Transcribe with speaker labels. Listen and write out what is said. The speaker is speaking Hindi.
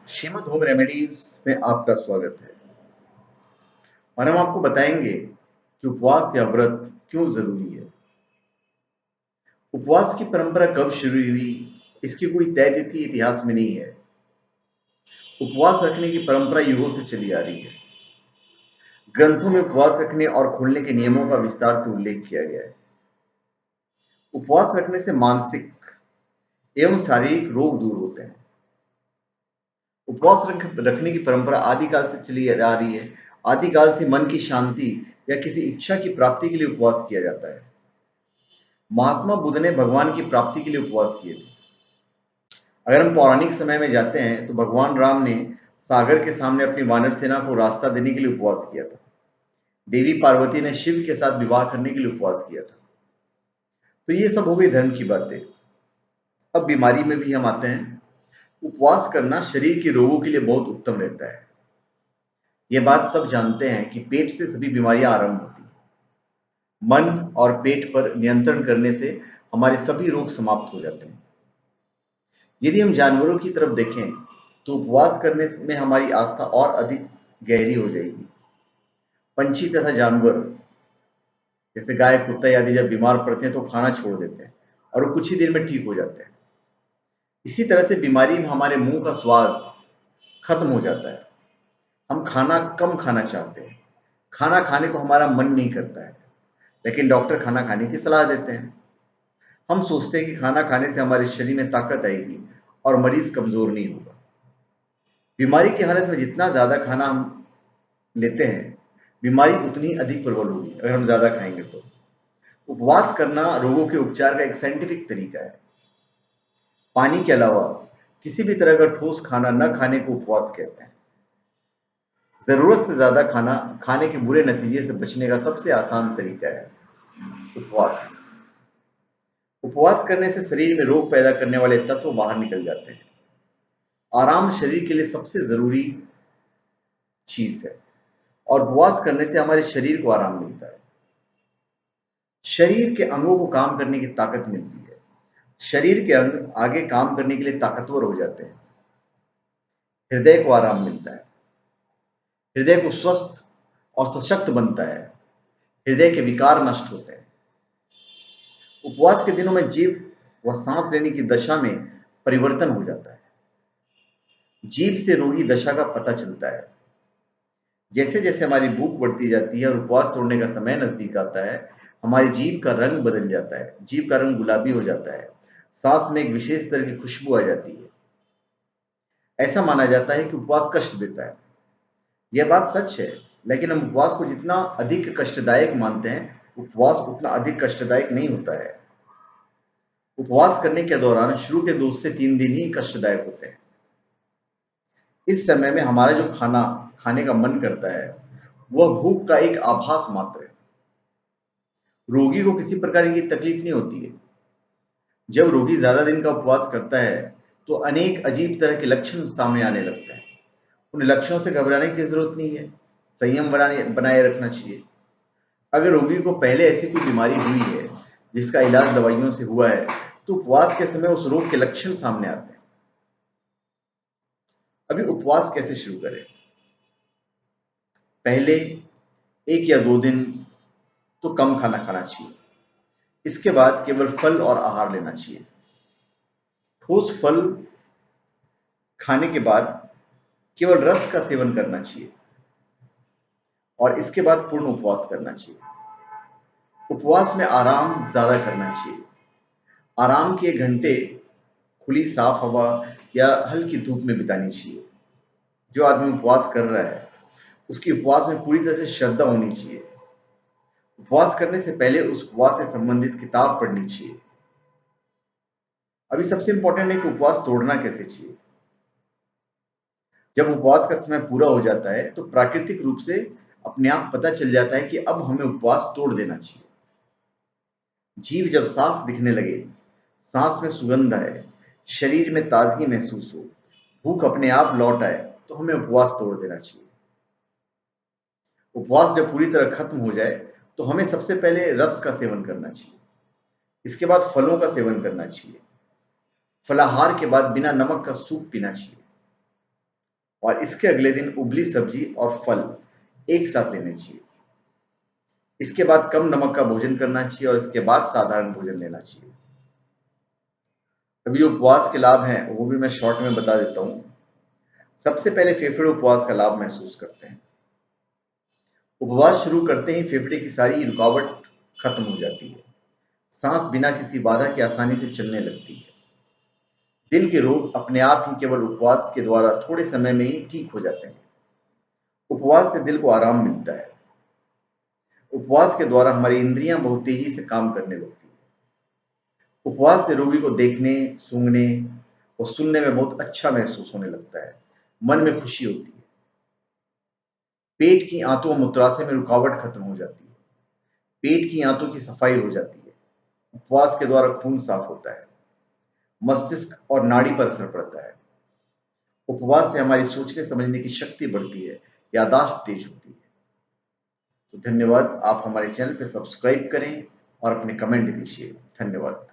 Speaker 1: श्रीमद होम रेमेडीज में आपका स्वागत है और हम आपको बताएंगे कि उपवास या व्रत क्यों जरूरी है। उपवास की परंपरा कब शुरू हुई, इसकी कोई तय तिथि इतिहास में नहीं है। उपवास रखने की परंपरा युगों से चली आ रही है। ग्रंथों में उपवास रखने और खोलने के नियमों का विस्तार से उल्लेख किया गया है। उपवास रखने से मानसिक एवं शारीरिक रोग दूर होते हैं। उपवास रखने की परंपरा आदिकाल से चली आ रही है। आदिकाल से मन की शांति या किसी इच्छा की प्राप्ति के लिए उपवास किया जाता है। महात्मा बुद्ध ने भगवान की प्राप्ति के लिए उपवास किए थे। अगर हम पौराणिक समय में जाते हैं तो भगवान राम ने सागर के सामने अपनी वानर सेना को रास्ता देने के लिए उपवास किया था। देवी पार्वती ने शिव के साथ विवाह करने के लिए उपवास किया था। तो ये सब हो गई धर्म की बातें। अब बीमारी में भी हम आते हैं। उपवास करना शरीर के रोगों के लिए बहुत उत्तम रहता है। ये बात सब जानते हैं कि पेट से सभी बीमारियां आरंभ होती हैं। मन और पेट पर नियंत्रण करने से हमारे सभी रोग समाप्त हो जाते हैं। यदि हम जानवरों की तरफ देखें तो उपवास करने में हमारी आस्था और अधिक गहरी हो जाएगी। पंछी तथा जानवर जैसे गाय, कुत्ता आदि जब बीमार पड़ते हैं तो खाना छोड़ देते हैं और वो कुछ ही देर में ठीक हो जाते हैं। इसी तरह से बीमारी में हमारे मुंह का स्वाद खत्म हो जाता है। हम खाना कम खाना चाहते हैं। खाना खाने को हमारा मन नहीं करता है, लेकिन डॉक्टर खाना खाने की सलाह देते हैं। हम सोचते हैं कि खाना खाने से हमारे शरीर में ताकत आएगी और मरीज कमजोर नहीं होगा। बीमारी की हालत में जितना ज्यादा खाना हम लेते हैं, बीमारी उतनी अधिक प्रबल होगी। अगर हम ज्यादा खाएंगे तो उपवास करना रोगों के उपचार का एक साइंटिफिक तरीका है। पानी के अलावा किसी भी तरह का ठोस खाना न खाने को उपवास कहते हैं। जरूरत से ज्यादा खाना खाने के बुरे नतीजे से बचने का सबसे आसान तरीका है उपवास। उपवास करने से शरीर में रोग पैदा करने वाले तत्व बाहर निकल जाते हैं। आराम शरीर के लिए सबसे जरूरी चीज है और उपवास करने से हमारे शरीर को आराम मिलता है। शरीर के अंगों को काम करने की ताकत मिलती है। शरीर के अंग आगे काम करने के लिए ताकतवर हो जाते हैं। हृदय को आराम मिलता है। हृदय को स्वस्थ और सशक्त बनता है। हृदय के विकार नष्ट होते हैं। उपवास के दिनों में जीभ व सांस लेने की दशा में परिवर्तन हो जाता है। जीभ से रोगी दशा का पता चलता है। जैसे जैसे हमारी भूख बढ़ती जाती है और उपवास तोड़ने का समय नजदीक आता है, हमारी जीभ का रंग बदल जाता है। जीभ का रंग गुलाबी हो जाता है। सांस में एक विशेष तरह की खुशबू आ जाती है। ऐसा माना जाता है कि उपवास कष्ट देता है। यह बात सच है, लेकिन हम उपवास को जितना अधिक कष्टदायक मानते हैं, उपवास उतना अधिक कष्टदायक नहीं होता है। उपवास करने के दौरान शुरू के 2 से 3 दिन ही कष्टदायक होते हैं। इस समय में हमारा जो खाना खाने का मन करता है, वह भूख का एक आभास मात्र है। रोगी को किसी प्रकार की तकलीफ नहीं होती है। जब रोगी ज्यादा दिन का उपवास करता है तो अनेक अजीब तरह के लक्षण सामने आने लगते हैं। उन लक्षणों से घबराने की जरूरत नहीं है। संयम बनाए रखना चाहिए। अगर रोगी को पहले ऐसी कोई बीमारी हुई है जिसका इलाज दवाइयों से हुआ है, तो उपवास के समय उस रोग के लक्षण सामने आते हैं। अभी उपवास कैसे शुरू करें? पहले 1 या 2 दिन तो कम खाना खाना चाहिए। इसके बाद केवल फल और आहार लेना चाहिए। ठोस फल खाने के बाद केवल रस का सेवन करना चाहिए और इसके बाद पूर्ण उपवास करना चाहिए। उपवास में आराम ज्यादा करना चाहिए। आराम के घंटे खुली साफ हवा या हल्की धूप में बितानी चाहिए। जो आदमी उपवास कर रहा है, उसकी उपवास में पूरी तरह से श्रद्धा होनी चाहिए। उपवास करने से पहले उस उपवास से संबंधित किताब पढ़नी चाहिए। अभी सबसे इंपॉर्टेंट है कि उपवास तोड़ना कैसे चाहिए। जब उपवास का समय पूरा हो जाता है तो प्राकृतिक रूप से अपने आप पता चल जाता है कि अब हमें उपवास तोड़ देना चाहिए। जीभ जब साफ दिखने लगे, सांस में सुगंध आए, शरीर में ताजगी महसूस हो, भूख अपने आप लौट आए, तो हमें उपवास तोड़ देना चाहिए। उपवास जब पूरी तरह खत्म हो जाए तो हमें सबसे पहले रस का सेवन करना चाहिए। इसके बाद फलों का सेवन करना चाहिए। फलाहार के बाद बिना नमक का सूप पीना चाहिए। और इसके अगले दिन उबली सब्जी और फल एक साथ लेने चाहिए। इसके बाद कम नमक का भोजन करना चाहिए और इसके बाद साधारण भोजन लेना चाहिए। अभी उपवास के लाभ हैं वो भी मैं शॉर्ट में बता देता हूँ। सबसे पहले फेफड़े उपवास का लाभ महसूस करते हैं। उपवास शुरू करते ही फेफड़े की सारी रुकावट खत्म हो जाती है। सांस बिना किसी बाधा के आसानी से चलने लगती है। दिल के रोग अपने आप ही केवल उपवास के द्वारा थोड़े समय में ही ठीक हो जाते हैं। उपवास से दिल को आराम मिलता है। उपवास के द्वारा हमारी इंद्रियां बहुत तेजी से काम करने लगती है। उपवास से रोगी को देखने, सूंघने और सुनने में बहुत अच्छा महसूस होने लगता है। मन में खुशी होती है। पेट की आंतों और मूत्राशय में रुकावट खत्म हो जाती है। पेट की आंतों की सफाई हो जाती है। उपवास के द्वारा खून साफ होता है। मस्तिष्क और नाड़ी पर असर पड़ता है। उपवास से हमारी सोचने समझने की शक्ति बढ़ती है। याददाश्त तेज होती है। तो धन्यवाद। आप हमारे चैनल पे सब्सक्राइब करें और अपने कमेंट दीजिए। धन्यवाद।